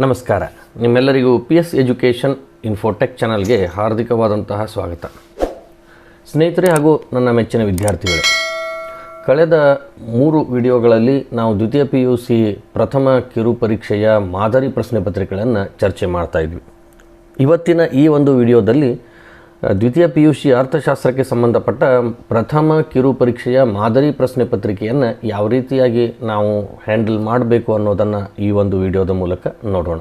ನಮಸ್ಕಾರ. ನಿಮ್ಮೆಲ್ಲರಿಗೂ PS education Infotech ಚಾನಲ್ಗೆ ಹಾರ್ದಿಕವಾದಂತಹ ಸ್ವಾಗತ. ಸ್ನೇಹಿತರೆ ಹಾಗೂ ನನ್ನ ಮೆಚ್ಚಿನ ವಿದ್ಯಾರ್ಥಿಗಳೇ, ಕಳೆದ 3 ವಿಡಿಯೋಗಳಲ್ಲಿ ನಾವು ದ್ವಿತೀಯ PUC ಪ್ರಥಮ ಕಿರು ಪರೀಕ್ಷೆಯ ಮಾದರಿ ಪ್ರಶ್ನೆ ಪತ್ರಿಕೆಗಳನ್ನು ಚರ್ಚೆ ಮಾಡ್ತಾ ಇದ್ವಿ. ಇವತ್ತಿನ ಈ ಒಂದು ವಿಡಿಯೋದಲ್ಲಿ ದ್ವಿತೀಯ PUC ಅರ್ಥಶಾಸ್ತ್ರಕ್ಕೆ ಸಂಬಂಧಪಟ್ಟ ಪ್ರಥಮ ಕಿರು ಪರೀಕ್ಷೆಯ ಮಾದರಿ ಪ್ರಶ್ನೆ ಪತ್ರಿಕೆಯನ್ನು ಯಾವ ರೀತಿಯಾಗಿ ನಾವು ಹ್ಯಾಂಡಲ್ ಮಾಡಬೇಕು ಅನ್ನೋದನ್ನು ಈ ಒಂದು ವಿಡಿಯೋದ ಮೂಲಕ ನೋಡೋಣ.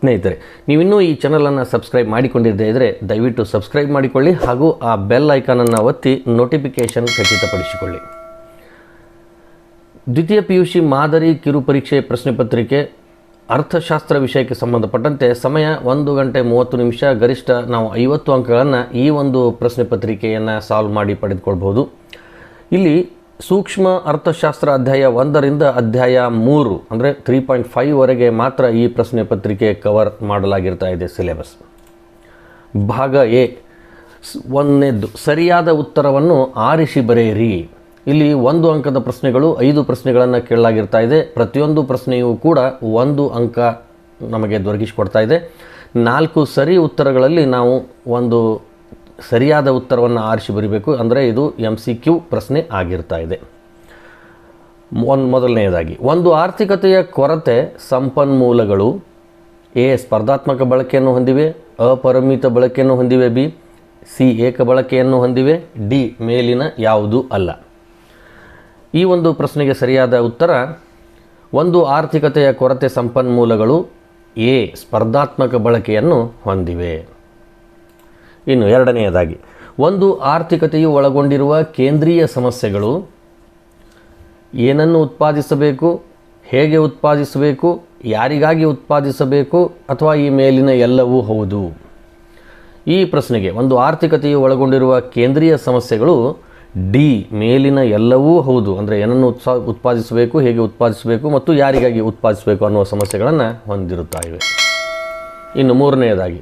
ಸ್ನೇಹಿತರೆ, ನೀವಿನ್ನೂ ಈ ಚಾನಲನ್ನು ಸಬ್ಸ್ಕ್ರೈಬ್ ಮಾಡಿಕೊಂಡಿದ್ದೇ ಇದ್ದರೆ ದಯವಿಟ್ಟು ಸಬ್ಸ್ಕ್ರೈಬ್ ಮಾಡಿಕೊಳ್ಳಿ ಹಾಗೂ ಆ ಬೆಲ್ ಐಕಾನನ್ನು ಒತ್ತಿ ನೋಟಿಫಿಕೇಷನ್ ಖಚಿತಪಡಿಸಿಕೊಳ್ಳಿ. ದ್ವಿತೀಯ PUC ಮಾದರಿ ಕಿರು ಪರೀಕ್ಷೆ ಪ್ರಶ್ನೆ ಪತ್ರಿಕೆ ಅರ್ಥಶಾಸ್ತ್ರ ವಿಷಯಕ್ಕೆ ಸಂಬಂಧಪಟ್ಟಂತೆ ಸಮಯ 1 ಗಂಟೆ 30 ನಿಮಿಷ, ಗರಿಷ್ಠ ನಾವು 50 ಅಂಕಗಳನ್ನು ಈ ಒಂದು ಪ್ರಶ್ನೆ ಪತ್ರಿಕೆಯನ್ನು ಸಾಲ್ವ್ ಮಾಡಿ ಪಡೆದುಕೊಳ್ಬೋದು. ಇಲ್ಲಿ ಸೂಕ್ಷ್ಮ ಅರ್ಥಶಾಸ್ತ್ರ ಅಧ್ಯಾಯ 1ರಿಂದ ಅಧ್ಯಾಯ 3 ಅಂದರೆ 3.5 ವರೆಗೆ ಮಾತ್ರ ಈ ಪ್ರಶ್ನೆ ಪತ್ರಿಕೆ ಕವರ್ ಮಾಡಲಾಗಿರ್ತಾ ಇದೆ ಸಿಲೆಬಸ್. ಭಾಗ ಎ, 1ನೇದ್ದು ಸರಿಯಾದ ಉತ್ತರವನ್ನು ಆರಿಸಿ ಬರೆಯಿರಿ. ಇಲ್ಲಿ 1 ಅಂಕದ ಪ್ರಶ್ನೆಗಳು 5 ಪ್ರಶ್ನೆಗಳನ್ನು ಕೇಳಲಾಗಿರ್ತಾ ಇದೆ. ಪ್ರತಿಯೊಂದು ಪ್ರಶ್ನೆಯೂ ಕೂಡ 1 ಅಂಕ ನಮಗೆ ದೊರಕಿಸಿಕೊಡ್ತಾ ಇದೆ. 4 ಸರಿ ಉತ್ತರಗಳಲ್ಲಿ ನಾವು ಒಂದು ಸರಿಯಾದ ಉತ್ತರವನ್ನು ಆರಿಸಿ ಬರೀಬೇಕು. ಅಂದರೆ ಇದು MCQ ಪ್ರಶ್ನೆ ಆಗಿರ್ತಾ ಇದೆ. ಮೊದಲನೆಯದಾಗಿ, ಒಂದು ಆರ್ಥಿಕತೆಯ ಕೊರತೆ ಸಂಪನ್ಮೂಲಗಳು ಎ ಸ್ಪರ್ಧಾತ್ಮಕ ಬಳಕೆಯನ್ನು ಹೊಂದಿವೆ, ಅಪರಿಮಿತ ಬಳಕೆಯನ್ನು ಹೊಂದಿವೆ, ಬಿ ಸಿ ಏಕ ಬಳಕೆಯನ್ನು ಹೊಂದಿವೆ, ಡಿ ಮೇಲಿನ ಯಾವುದೂ ಅಲ್ಲ. ಈ ಒಂದು ಪ್ರಶ್ನೆಗೆ ಸರಿಯಾದ ಉತ್ತರ ಒಂದು ಆರ್ಥಿಕತೆಯ ಕೊರತೆ ಸಂಪನ್ಮೂಲಗಳು ಎ ಸ್ಪರ್ಧಾತ್ಮಕ ಬಳಕೆಯನ್ನು ಹೊಂದಿವೆ. ಇನ್ನು ಎರಡನೆಯದಾಗಿ, ಒಂದು ಆರ್ಥಿಕತೆಯು ಒಳಗೊಂಡಿರುವ ಕೇಂದ್ರೀಯ ಸಮಸ್ಯೆಗಳು ಏನನ್ನು ಉತ್ಪಾದಿಸಬೇಕು, ಹೇಗೆ ಉತ್ಪಾದಿಸಬೇಕು, ಯಾರಿಗಾಗಿ ಉತ್ಪಾದಿಸಬೇಕು ಅಥವಾ ಈ ಮೇಲಿನ ಎಲ್ಲವೂ ಹೌದು. ಈ ಪ್ರಶ್ನೆಗೆ ಒಂದು ಆರ್ಥಿಕತೆಯು ಒಳಗೊಂಡಿರುವ ಕೇಂದ್ರೀಯ ಸಮಸ್ಯೆಗಳು ಡಿ ಮೇಲಿನ ಎಲ್ಲವೂ ಹೌದು. ಅಂದರೆ ಏನನ್ನು ಉತ್ಪಾದಿಸಬೇಕು, ಹೇಗೆ ಉತ್ಪಾದಿಸಬೇಕು ಮತ್ತು ಯಾರಿಗಾಗಿ ಉತ್ಪಾದಿಸಬೇಕು ಅನ್ನುವ ಸಮಸ್ಯೆಗಳನ್ನು ಹೊಂದಿರುತ್ತಾ ಇವೆ. ಇನ್ನು ಮೂರನೆಯದಾಗಿ,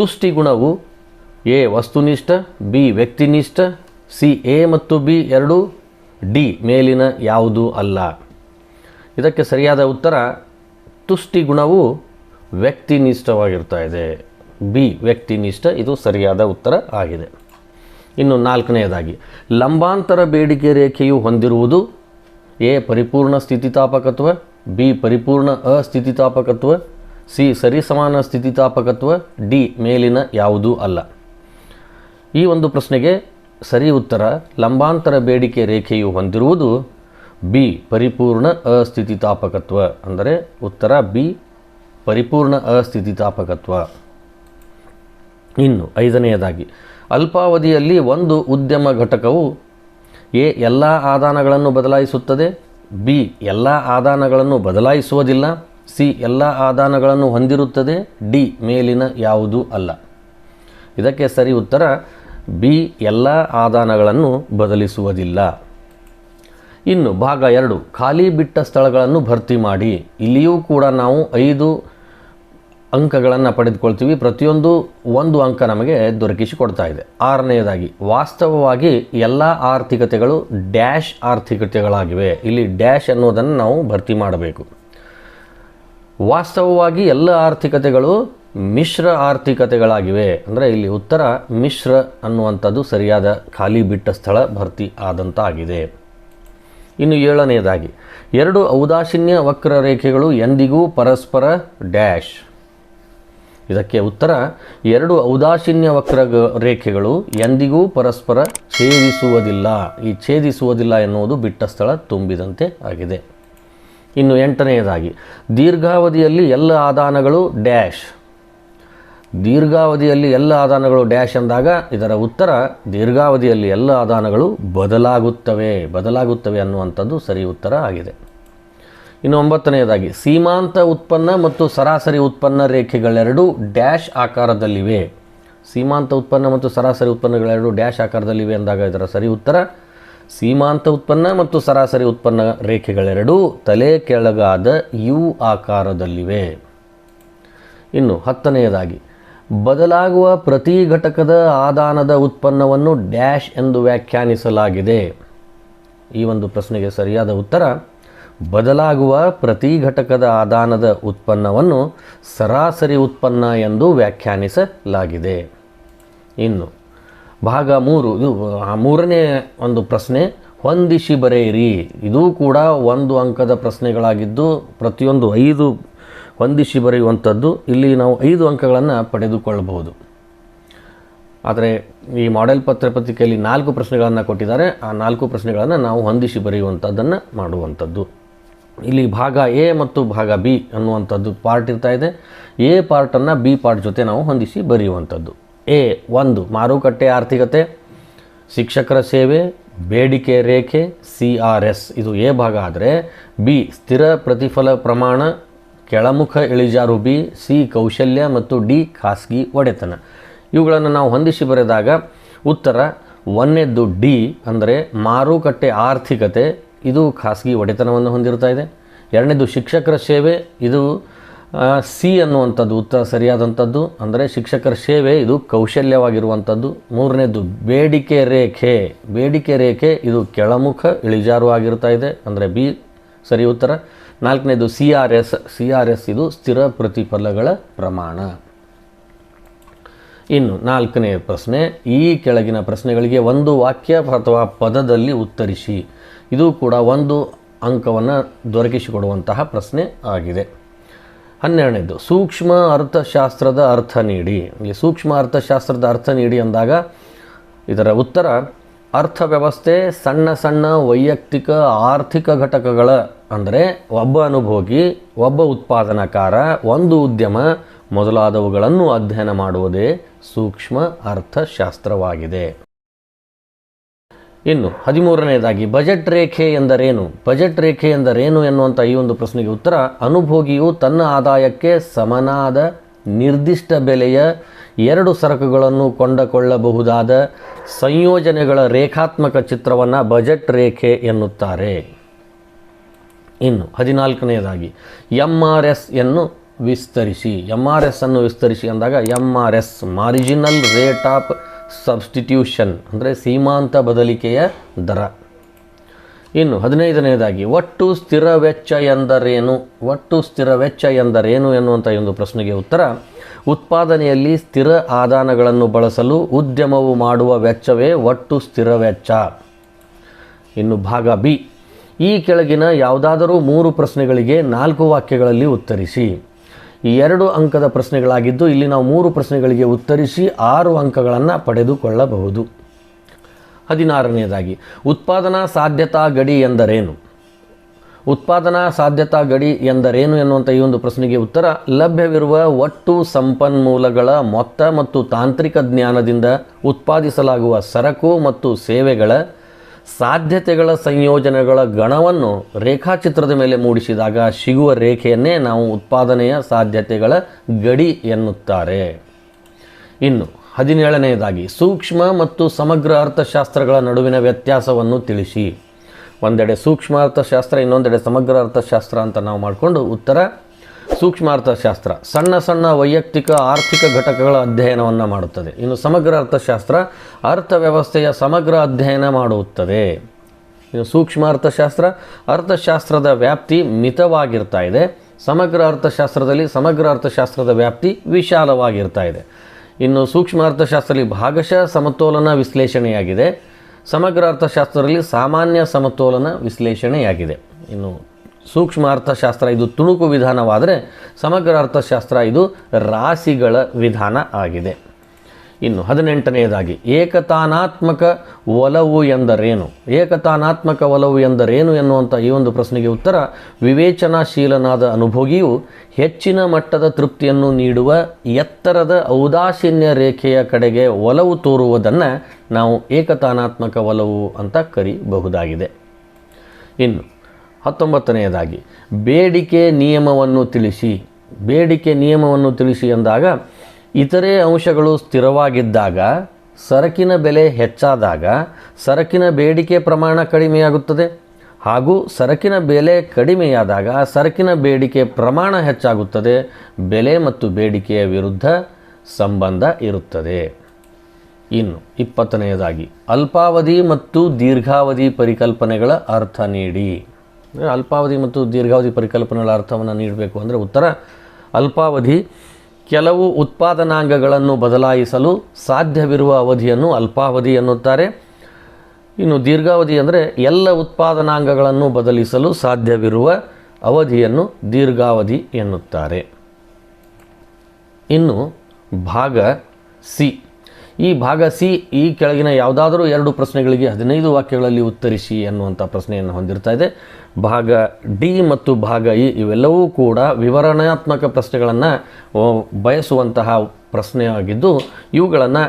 ತುಷ್ಟಿ ಗುಣವು ಎ ವಸ್ತುನಿಷ್ಠ, ಬಿ ವ್ಯಕ್ತಿನಿಷ್ಠ, ಸಿ ಎ ಮತ್ತು ಬಿ ಎರಡೂ, ಡಿ ಮೇಲಿನ ಯಾವುದೂ ಅಲ್ಲ. ಇದಕ್ಕೆ ಸರಿಯಾದ ಉತ್ತರ ತುಷ್ಟಿ ಗುಣವು ವ್ಯಕ್ತಿನಿಷ್ಠವಾಗಿರ್ತಾ ಇದೆ. ಬಿ ವ್ಯಕ್ತಿನಿಷ್ಠ, ಇದು ಸರಿಯಾದ ಉತ್ತರ ಆಗಿದೆ. ಇನ್ನು ನಾಲ್ಕನೆಯದಾಗಿ, ಲಂಬಾಂತರ ಬೇಡಿಕೆ ರೇಖೆಯು ಹೊಂದಿರುವುದು ಎ ಪರಿಪೂರ್ಣ ಸ್ಥಿತಿತಾಪಕತ್ವ, ಬಿ ಪರಿಪೂರ್ಣ ಅಸ್ಥಿತಿತಾಪಕತ್ವ, ಸಿ ಸರಿಸಮಾನ ಸ್ಥಿತಿತಾಪಕತ್ವ, ಡಿ ಮೇಲಿನ ಯಾವುದೂ ಅಲ್ಲ. ಈ ಒಂದು ಪ್ರಶ್ನೆಗೆ ಸರಿ ಉತ್ತರ ಲಂಬಾಂತರ ಬೇಡಿಕೆ ರೇಖೆಯು ಹೊಂದಿರುವುದು ಬಿ ಪರಿಪೂರ್ಣ ಅಸ್ಥಿತಿತಾಪಕತ್ವ. ಅಂದರೆ ಉತ್ತರ ಬಿ ಪರಿಪೂರ್ಣ ಅಸ್ಥಿತಿತಾಪಕತ್ವ. ಇನ್ನು ಐದನೆಯದಾಗಿ, ಅಲ್ಪಾವಧಿಯಲ್ಲಿ ಒಂದು ಉದ್ಯಮ ಘಟಕವು ಎ ಎಲ್ಲ ಆದಾನಗಳನ್ನು ಬದಲಾಯಿಸುತ್ತದೆ, ಬಿ ಎಲ್ಲ ಆದಾನಗಳನ್ನು ಬದಲಾಯಿಸುವುದಿಲ್ಲ, ಸಿ ಎಲ್ಲ ಆದಾನಗಳನ್ನು ಹೊಂದಿರುತ್ತದೆ, ಡಿ ಮೇಲಿನ ಯಾವುದೂ ಅಲ್ಲ. ಇದಕ್ಕೆ ಸರಿ ಉತ್ತರ ಬಿ ಎಲ್ಲ ಆದಾನಗಳನ್ನು ಬದಲಿಸುವುದಿಲ್ಲ. ಇನ್ನು ಭಾಗ 2, ಖಾಲಿ ಬಿಟ್ಟ ಸ್ಥಳಗಳನ್ನು ಭರ್ತಿ ಮಾಡಿ. ಇಲ್ಲಿಯೂ ಕೂಡ ನಾವು 5 ಅಂಕಗಳನ್ನು ಪಡೆದುಕೊಳ್ತೀವಿ. ಪ್ರತಿಯೊಂದು 1 ಅಂಕ ನಮಗೆ ದೊರಕಿಸಿಕೊಡ್ತಾ ಇದೆ. ಆರನೆಯದಾಗಿ, ವಾಸ್ತವವಾಗಿ ಎಲ್ಲ ಆರ್ಥಿಕತೆಗಳು ಡ್ಯಾಶ್ ಆರ್ಥಿಕತೆಗಳಾಗಿವೆ. ಇಲ್ಲಿ ಡ್ಯಾಶ್ ಅನ್ನೋದನ್ನು ನಾವು ಭರ್ತಿ ಮಾಡಬೇಕು. ವಾಸ್ತವವಾಗಿ ಎಲ್ಲ ಆರ್ಥಿಕತೆಗಳು ಮಿಶ್ರ ಆರ್ಥಿಕತೆಗಳಾಗಿವೆ. ಅಂದರೆ ಇಲ್ಲಿ ಉತ್ತರ ಮಿಶ್ರ ಅನ್ನುವಂಥದ್ದು ಸರಿಯಾದ ಖಾಲಿ ಬಿಟ್ಟ ಸ್ಥಳ ಭರ್ತಿ ಆದಂತಾಗಿದೆ. ಇನ್ನು ಏಳನೆಯದಾಗಿ, 2 ಔದಾಸೀನ್ಯ ವಕ್ರರೇಖೆಗಳು ಎಂದಿಗೂ ಪರಸ್ಪರ ಡ್ಯಾಶ್. ಇದಕ್ಕೆ ಉತ್ತರ 2 ಔದಾಸೀನ್ಯ ವಕ್ರ ರೇಖೆಗಳು ಎಂದಿಗೂ ಪರಸ್ಪರ ಛೇದಿಸುವುದಿಲ್ಲ. ಈ ಛೇದಿಸುವುದಿಲ್ಲ ಎನ್ನುವುದು ಬಿಟ್ಟ ಸ್ಥಳ ತುಂಬಿದಂತೆ ಆಗಿದೆ. ಇನ್ನು 8ನೆಯದಾಗಿ, ದೀರ್ಘಾವಧಿಯಲ್ಲಿ ಎಲ್ಲ ಆದಾನಗಳು ಡ್ಯಾಶ್. ದೀರ್ಘಾವಧಿಯಲ್ಲಿ ಎಲ್ಲ ಆದಾನಗಳು ಡ್ಯಾಶ್ ಅಂದಾಗ ಇದರ ಉತ್ತರ ದೀರ್ಘಾವಧಿಯಲ್ಲಿ ಎಲ್ಲ ಆದಾನಗಳು ಬದಲಾಗುತ್ತವೆ ಅನ್ನುವಂಥದ್ದು ಸರಿ ಉತ್ತರ ಆಗಿದೆ. ಇನ್ನು 9ನೆಯದಾಗಿ, ಸೀಮಾಂತ ಉತ್ಪನ್ನ ಮತ್ತು ಸರಾಸರಿ ಉತ್ಪನ್ನ ರೇಖೆಗಳೆರಡೂ ಡ್ಯಾಶ್ ಆಕಾರದಲ್ಲಿವೆ. ಸೀಮಾಂತ ಉತ್ಪನ್ನ ಮತ್ತು ಸರಾಸರಿ ಉತ್ಪನ್ನಗಳೆರಡೂ ಡ್ಯಾಶ್ ಆಕಾರದಲ್ಲಿವೆ ಅಂದಾಗ ಇದರ ಸರಿ ಉತ್ತರ ಸೀಮಾಂತ ಉತ್ಪನ್ನ ಮತ್ತು ಸರಾಸರಿ ಉತ್ಪನ್ನ ರೇಖೆಗಳೆರಡೂ ತಲೆ ಕೆಳಗಾದ ಯು ಆಕಾರದಲ್ಲಿವೆ. ಇನ್ನು 10ನೆಯದಾಗಿ, ಬದಲಾಗುವ ಪ್ರತಿ ಘಟಕದ ಆದಾನದ ಉತ್ಪನ್ನವನ್ನು ಡ್ಯಾಶ್ ಎಂದು ವ್ಯಾಖ್ಯಾನಿಸಲಾಗಿದೆ. ಈ ಒಂದು ಪ್ರಶ್ನೆಗೆ ಸರಿಯಾದ ಉತ್ತರ ಬದಲಾಗುವ ಪ್ರತಿ ಘಟಕದ ಆದಾನದ ಉತ್ಪನ್ನವನ್ನು ಸರಾಸರಿ ಉತ್ಪನ್ನ ಎಂದು ವ್ಯಾಖ್ಯಾನಿಸಲಾಗಿದೆ. ಇನ್ನು ಭಾಗ 3, ಇದು ಮೂರನೇ ಒಂದು ಪ್ರಶ್ನೆ, ಹೊಂದಿಸಿ ಬರೆಯಿರಿ. ಇದೂ ಕೂಡ 1 ಅಂಕದ ಪ್ರಶ್ನೆಗಳಾಗಿದ್ದು ಪ್ರತಿಯೊಂದು 5 ಹೊಂದಿಸಿ ಬರೆಯುವಂಥದ್ದು. ಇಲ್ಲಿ ನಾವು 5 ಅಂಕಗಳನ್ನು ಪಡೆದುಕೊಳ್ಳಬಹುದು. ಆದರೆ ಈ ಮಾಡೆಲ್ ಪತ್ರಿಕೆಯಲ್ಲಿ 4 ಪ್ರಶ್ನೆಗಳನ್ನು ಕೊಟ್ಟಿದ್ದಾರೆ. ಆ 4 ಪ್ರಶ್ನೆಗಳನ್ನು ನಾವು ಹೊಂದಿಸಿ ಬರೆಯುವಂಥದ್ದನ್ನು ಮಾಡುವಂಥದ್ದು. ಇಲ್ಲಿ ಭಾಗ ಎ ಮತ್ತು ಭಾಗ ಬಿ ಅನ್ನುವಂಥದ್ದು ಪಾರ್ಟ್ ಇರ್ತಾ ಇದೆ. ಎ ಪಾರ್ಟನ್ನು ಬಿ ಪಾರ್ಟ್ ಜೊತೆ ನಾವು ಹೊಂದಿಸಿ ಬರೆಯುವಂಥದ್ದು. ಎ 1 ಮಾರುಕಟ್ಟೆ ಆರ್ಥಿಕತೆ, ಶಿಕ್ಷಕರ ಸೇವೆ, ಬೇಡಿಕೆ ರೇಖೆ, CRS ಇದು ಎ ಭಾಗ. ಆದರೆ ಬಿ ಸ್ಥಿರ ಪ್ರತಿಫಲ ಪ್ರಮಾಣ, ಕೆಳಮುಖ ಇಳಿಜಾರು ಬಿ, ಸಿ ಕೌಶಲ್ಯ ಮತ್ತು ಡಿ ಖಾಸಗಿ ಒಡೆತನ. ಇವುಗಳನ್ನು ನಾವು ಹೊಂದಿಸಿ ಬರೆದಾಗ ಉತ್ತರ 1ನೇದ್ದು ಡಿ ಅಂದರೆ ಮಾರುಕಟ್ಟೆ ಆರ್ಥಿಕತೆ, ಇದು ಖಾಸಗಿ ಒಡೆತನವನ್ನು ಹೊಂದಿರ್ತಾ ಇದೆ. 2ನೇದು ಶಿಕ್ಷಕರ ಸೇವೆ, ಇದು ಸಿ ಅನ್ನುವಂಥದ್ದು ಉತ್ತರ ಸರಿಯಾದಂಥದ್ದು, ಅಂದರೆ ಶಿಕ್ಷಕರ ಸೇವೆ ಇದು ಕೌಶಲ್ಯವಾಗಿರುವಂಥದ್ದು. 3ನೇದು ಬೇಡಿಕೆ ರೇಖೆ ಇದು ಕೆಳಮುಖ ಇಳಿಜಾರು ಆಗಿರ್ತಾ ಇದೆ, ಅಂದರೆ ಬಿ ಸರಿ ಉತ್ತರ. 4ನೇದು CRS ಇದು ಸ್ಥಿರ ಪ್ರತಿಫಲಗಳ ಪ್ರಮಾಣ. ಇನ್ನು 4ನೇ ಪ್ರಶ್ನೆ, ಈ ಕೆಳಗಿನ ಪ್ರಶ್ನೆಗಳಿಗೆ ಒಂದು ವಾಕ್ಯ ಅಥವಾ ಪದದಲ್ಲಿ ಉತ್ತರಿಸಿ. ಇದು ಕೂಡ 1 ಅಂಕವನ್ನು ದೊರಕಿಸಿಕೊಡುವಂತಹ ಪ್ರಶ್ನೆ ಆಗಿದೆ. 12ನೇದು ಸೂಕ್ಷ್ಮ ಅರ್ಥಶಾಸ್ತ್ರದ ಅರ್ಥ ನೀಡಿ. ಇಲ್ಲಿ ಸೂಕ್ಷ್ಮ ಅರ್ಥಶಾಸ್ತ್ರದ ಅರ್ಥ ನೀಡಿ ಅಂದಾಗ ಇದರ ಉತ್ತರ ಅರ್ಥವ್ಯವಸ್ಥೆ ಸಣ್ಣ ಸಣ್ಣ ವೈಯಕ್ತಿಕ ಆರ್ಥಿಕ ಘಟಕಗಳ, ಅಂದರೆ ಒಬ್ಬ ಅನುಭೋಗಿ, ಒಬ್ಬ ಉತ್ಪಾದನಕಾರ, ಒಂದು ಉದ್ಯಮ ಮೊದಲಾದವುಗಳನ್ನು ಅಧ್ಯಯನ ಮಾಡುವುದೇ ಸೂಕ್ಷ್ಮ ಅರ್ಥಶಾಸ್ತ್ರವಾಗಿದೆ. ಇನ್ನು 13ನೇದಾಗಿ ಬಜೆಟ್ ರೇಖೆ ಎಂದರೇನು? ಬಜೆಟ್ ರೇಖೆ ಎಂದರೇನು ಎನ್ನುವಂಥ ಈ ಒಂದು ಪ್ರಶ್ನೆಗೆ ಉತ್ತರ ಅನುಭೋಗಿಯು ತನ್ನ ಆದಾಯಕ್ಕೆ ಸಮನಾದ ನಿರ್ದಿಷ್ಟ ಬೆಲೆಯ 2 ಸರಕುಗಳನ್ನು ಕೊಂಡುಕೊಳ್ಳಬಹುದಾದ ಸಂಯೋಜನೆಗಳ ರೇಖಾತ್ಮಕ ಚಿತ್ರವನ್ನು ಬಜೆಟ್ ರೇಖೆ ಎನ್ನುತ್ತಾರೆ. ಇನ್ನು 14ನೇದಾಗಿ MRS ಅನ್ನು ವಿಸ್ತರಿಸಿ. MRS ಅನ್ನು ವಿಸ್ತರಿಸಿ ಅಂದಾಗ MRS marginal rate of substitution ಅಂದರೆ ಸೀಮಾಂತ ಬದಲಿಕೆಯ ದರ. ಇನ್ನು 15ನೇದಾಗಿ ಒಟ್ಟು ಸ್ಥಿರ ವೆಚ್ಚ ಎಂದರೇನು? ಒಟ್ಟು ಸ್ಥಿರ ವೆಚ್ಚ ಎಂದರೇನು ಎನ್ನುವಂಥ ಒಂದು ಪ್ರಶ್ನೆಗೆ ಉತ್ತರ ಉತ್ಪಾದನೆಯಲ್ಲಿ ಸ್ಥಿರ ಆದಾನಗಳನ್ನು ಬಳಸಲು ಉದ್ಯಮವು ಮಾಡುವ ವೆಚ್ಚವೇ ಒಟ್ಟು ಸ್ಥಿರ ವೆಚ್ಚ. ಇನ್ನು ಭಾಗ ಬಿ, ಈ ಕೆಳಗಿನ ಯಾವುದಾದರೂ 3 ಪ್ರಶ್ನೆಗಳಿಗೆ 4 ವಾಕ್ಯಗಳಲ್ಲಿ ಉತ್ತರಿಸಿ. ಈ 2 ಅಂಕದ ಪ್ರಶ್ನೆಗಳಾಗಿದ್ದು ಇಲ್ಲಿ ನಾವು 3 ಪ್ರಶ್ನೆಗಳಿಗೆ ಉತ್ತರಿಸಿ 6 ಅಂಕಗಳನ್ನು ಪಡೆದುಕೊಳ್ಳಬಹುದು. 16ನೇದಾಗಿ ಉತ್ಪಾದನಾ ಸಾಧ್ಯತಾ ಗಡಿ ಎಂದರೇನು? ಉತ್ಪಾದನಾ ಸಾಧ್ಯತಾ ಗಡಿ ಎಂದರೇನು ಎನ್ನುವಂಥ ಈ ಒಂದು ಪ್ರಶ್ನೆಗೆ ಉತ್ತರ ಲಭ್ಯವಿರುವ ಒಟ್ಟು ಸಂಪನ್ಮೂಲಗಳ ಮೊತ್ತ ಮತ್ತು ತಾಂತ್ರಿಕ ಜ್ಞಾನದಿಂದ ಉತ್ಪಾದಿಸಲಾಗುವ ಸರಕು ಮತ್ತು ಸೇವೆಗಳ ಸಾಧ್ಯತೆಗಳ ಸಂಯೋಜನೆಗಳ ಗಣವನ್ನು ರೇಖಾಚಿತ್ರದ ಮೇಲೆ ಮೂಡಿಸಿದಾಗ ಸಿಗುವ ರೇಖೆಯನ್ನೇ ನಾವು ಉತ್ಪಾದನೆಯ ಸಾಧ್ಯತೆಗಳ ಗಡಿ ಎನ್ನುತ್ತಾರೆ. ಇನ್ನು 17ನೇದಾಗಿ ಸೂಕ್ಷ್ಮ ಮತ್ತು ಸಮಗ್ರ ಅರ್ಥಶಾಸ್ತ್ರಗಳ ನಡುವಿನ ವ್ಯತ್ಯಾಸವನ್ನು ತಿಳಿಸಿ. ಒಂದೆಡೆ ಸೂಕ್ಷ್ಮ ಅರ್ಥಶಾಸ್ತ್ರ, ಇನ್ನೊಂದೆಡೆ ಸಮಗ್ರ ಅರ್ಥಶಾಸ್ತ್ರ ಅಂತ ನಾವು ಮಾಡಿಕೊಂಡು ಉತ್ತರ ಸೂಕ್ಷ್ಮ ಅರ್ಥಶಾಸ್ತ್ರ ಸಣ್ಣ ಸಣ್ಣ ವೈಯಕ್ತಿಕ ಆರ್ಥಿಕ ಘಟಕಗಳ ಅಧ್ಯಯನವನ್ನು ಮಾಡುತ್ತದೆ. ಇನ್ನು ಸಮಗ್ರ ಅರ್ಥಶಾಸ್ತ್ರ ಅರ್ಥವ್ಯವಸ್ಥೆಯ ಸಮಗ್ರ ಅಧ್ಯಯನ ಮಾಡುತ್ತದೆ. ಇನ್ನು ಸೂಕ್ಷ್ಮ ಅರ್ಥಶಾಸ್ತ್ರದ ವ್ಯಾಪ್ತಿ ಮಿತವಾಗಿರ್ತಾ ಇದೆ. ಸಮಗ್ರ ಅರ್ಥಶಾಸ್ತ್ರದ ವ್ಯಾಪ್ತಿ ವಿಶಾಲವಾಗಿರ್ತಾ ಇದೆ. ಇನ್ನು ಸೂಕ್ಷ್ಮ ಅರ್ಥಶಾಸ್ತ್ರದಲ್ಲಿ ಭಾಗಶಃ ಸಮತೋಲನ ವಿಶ್ಲೇಷಣೆಯಾಗಿದೆ. ಸಮಗ್ರ ಅರ್ಥಶಾಸ್ತ್ರದಲ್ಲಿ ಸಾಮಾನ್ಯ ಸಮತೋಲನ ವಿಶ್ಲೇಷಣೆಯಾಗಿದೆ. ಇನ್ನು ಸೂಕ್ಷ್ಮ ಅರ್ಥಶಾಸ್ತ್ರ ಇದು ತುಣುಕು ವಿಧಾನವಾದರೆ ಸಮಗ್ರ ಅರ್ಥಶಾಸ್ತ್ರ ಇದು ರಾಶಿಗಳ ವಿಧಾನ ಆಗಿದೆ. ಇನ್ನು 18ನೇದಾಗಿ ಏಕತಾನಾತ್ಮಕ ಒಲವು ಎಂದರೇನು? ಏಕತಾನಾತ್ಮಕ ಒಲವು ಎಂದರೇನು ಎನ್ನುವಂಥ ಈ ಒಂದು ಪ್ರಶ್ನೆಗೆ ಉತ್ತರ ವಿವೇಚನಾಶೀಲನಾದ ಅನುಭೋಗಿಯು ಹೆಚ್ಚಿನ ಮಟ್ಟದ ತೃಪ್ತಿಯನ್ನು ನೀಡುವ ಎತ್ತರದ ಔದಾಸೀನ್ಯ ರೇಖೆಯ ಕಡೆಗೆ ಒಲವು ತೋರುವುದನ್ನು ನಾವು ಏಕತಾನಾತ್ಮಕ ಒಲವು ಅಂತ ಕರೀಬಹುದಾಗಿದೆ. ಇನ್ನು 19ನೇದಾಗಿ ಬೇಡಿಕೆ ನಿಯಮವನ್ನು ತಿಳಿಸಿ. ಬೇಡಿಕೆ ನಿಯಮವನ್ನು ತಿಳಿಸಿ ಎಂದಾಗ ಇತರೆ ಅಂಶಗಳು ಸ್ಥಿರವಾಗಿದ್ದಾಗ, ಸರಕಿನ ಬೆಲೆ ಹೆಚ್ಚಾದಾಗ ಸರಕಿನ ಬೇಡಿಕೆ ಪ್ರಮಾಣ ಕಡಿಮೆಯಾಗುತ್ತದೆ, ಹಾಗೂ ಸರಕಿನ ಬೆಲೆ ಕಡಿಮೆಯಾದಾಗ ಸರಕಿನ ಬೇಡಿಕೆ ಪ್ರಮಾಣ ಹೆಚ್ಚಾಗುತ್ತದೆ. ಬೆಲೆ ಮತ್ತು ಬೇಡಿಕೆಯ ವಿರುದ್ಧ ಸಂಬಂಧ ಇರುತ್ತದೆ. ಇನ್ನು 20ನೇದಾಗಿ ಅಲ್ಪಾವಧಿ ಮತ್ತು ದೀರ್ಘಾವಧಿ ಪರಿಕಲ್ಪನೆಗಳ ಅರ್ಥ ನೀಡಿ. ಅಲ್ಪಾವಧಿ ಮತ್ತು ದೀರ್ಘಾವಧಿ ಪರಿಕಲ್ಪನೆಗಳ ಅರ್ಥವನ್ನು ನೀಡಬೇಕು ಅಂದರೆ ಉತ್ತರ ಅಲ್ಪಾವಧಿ. ಕೆಲವು ಉತ್ಪಾದನಾಂಗಗಳನ್ನು ಬದಲಾಯಿಸಲು ಸಾಧ್ಯವಿರುವ ಅವಧಿಯನ್ನು ಅಲ್ಪಾವಧಿ ಎನ್ನುತ್ತಾರೆ. ಇನ್ನು ದೀರ್ಘಾವಧಿ ಅಂದರೆ ಎಲ್ಲ ಉತ್ಪಾದನಾಂಗಗಳನ್ನು ಬದಲಿಸಲು ಸಾಧ್ಯವಿರುವ ಅವಧಿಯನ್ನು ದೀರ್ಘಾವಧಿ ಎನ್ನುತ್ತಾರೆ. ಇನ್ನು ಭಾಗ ಸಿ. ಈ ಭಾಗ ಸಿ ಈ ಕೆಳಗಿನ ಯಾವುದಾದರೂ 2 ಪ್ರಶ್ನೆಗಳಿಗೆ 15 ವಾಕ್ಯಗಳಲ್ಲಿ ಉತ್ತರಿಸಿ ಎನ್ನುವಂಥ ಪ್ರಶ್ನೆಯನ್ನು ಹೊಂದಿರ್ತಾ ಇದೆ. ಭಾಗ ಡಿ ಮತ್ತು ಭಾಗ ಇ ಇವೆಲ್ಲವೂ ಕೂಡ ವಿವರಣಾತ್ಮಕ ಪ್ರಶ್ನೆಗಳನ್ನು ಬಯಸುವಂತಹ ಪ್ರಶ್ನೆಯಾಗಿದ್ದು ಇವುಗಳನ್ನು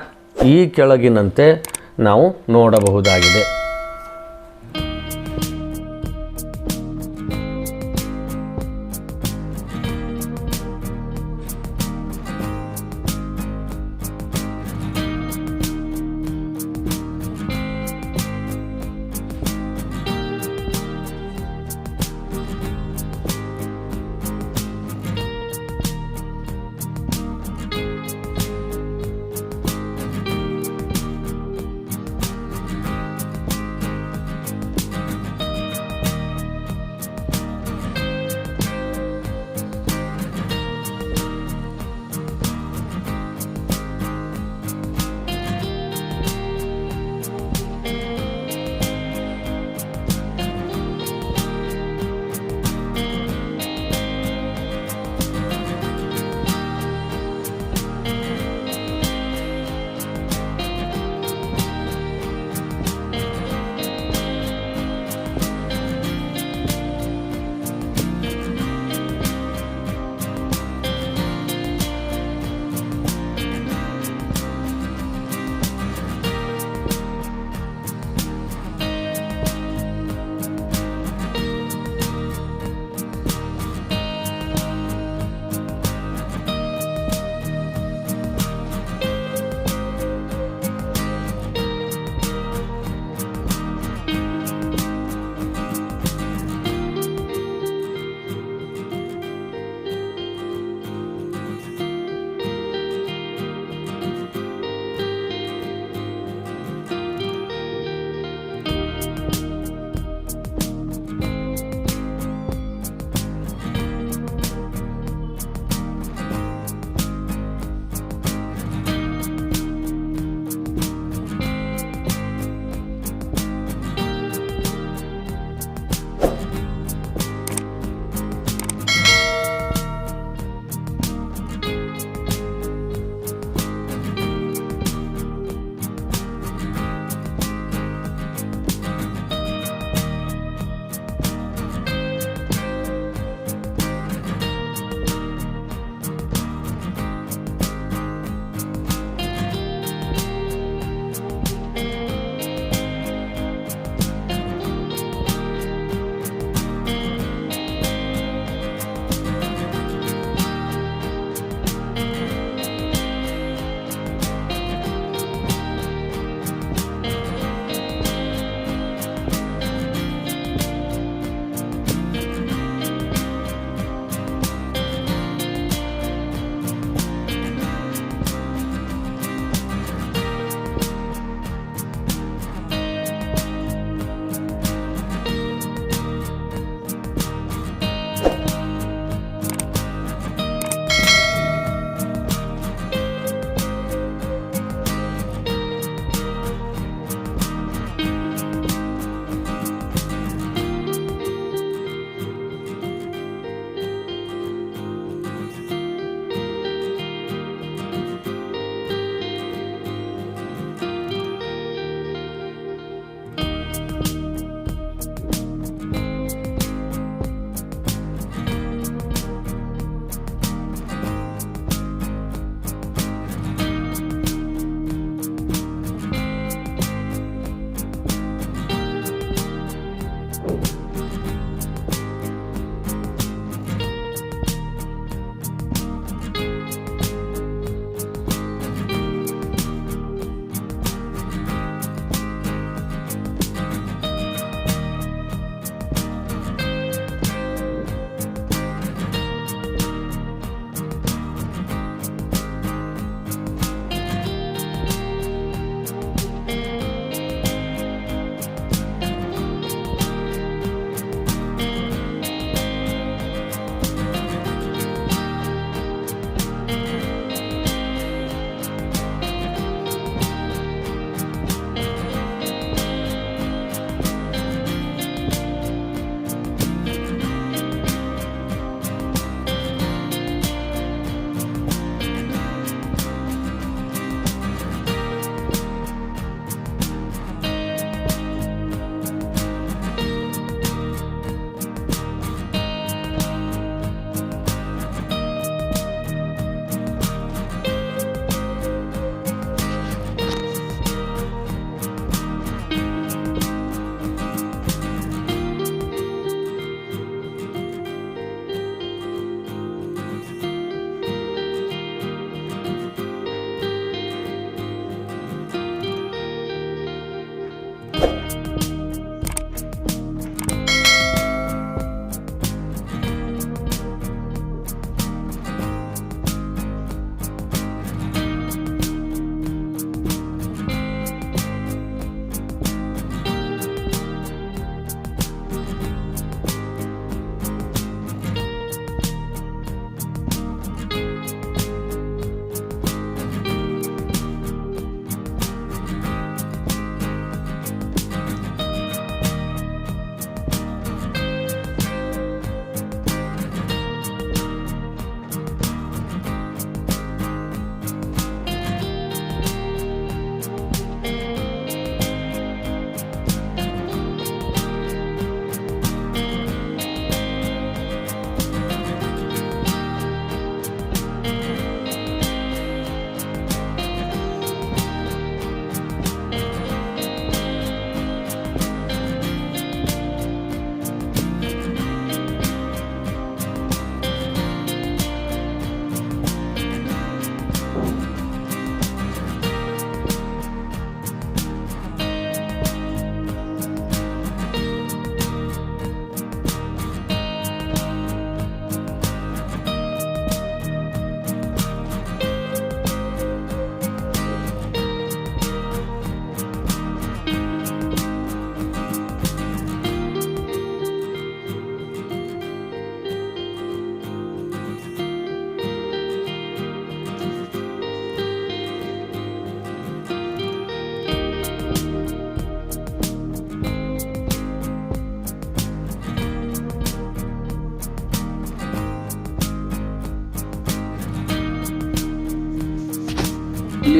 ಈ ಕೆಳಗಿನಂತೆ ನಾವು ನೋಡಬಹುದಾಗಿದೆ.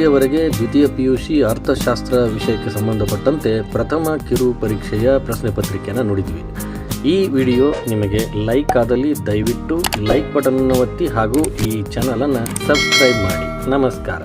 ಇಲ್ಲಿಯವರೆಗೆ ದ್ವಿತೀಯ PUC ಅರ್ಥಶಾಸ್ತ್ರ ವಿಷಯಕ್ಕೆ ಸಂಬಂಧಪಟ್ಟಂತೆ ಪ್ರಥಮ ಕಿರು ಪರೀಕ್ಷೆಯ ಪ್ರಶ್ನೆ ಪತ್ರಿಕೆಯನ್ನು ನೋಡಿದ್ವಿ. ಈ ವಿಡಿಯೋ ನಿಮಗೆ ಲೈಕ್ ಆದಲ್ಲಿ ದಯವಿಟ್ಟು ಲೈಕ್ ಬಟನನ್ನು ಒತ್ತಿ ಹಾಗೂ ಈ ಚಾನಲನ್ನು ಸಬ್ಸ್ಕ್ರೈಬ್ ಮಾಡಿ. ನಮಸ್ಕಾರ.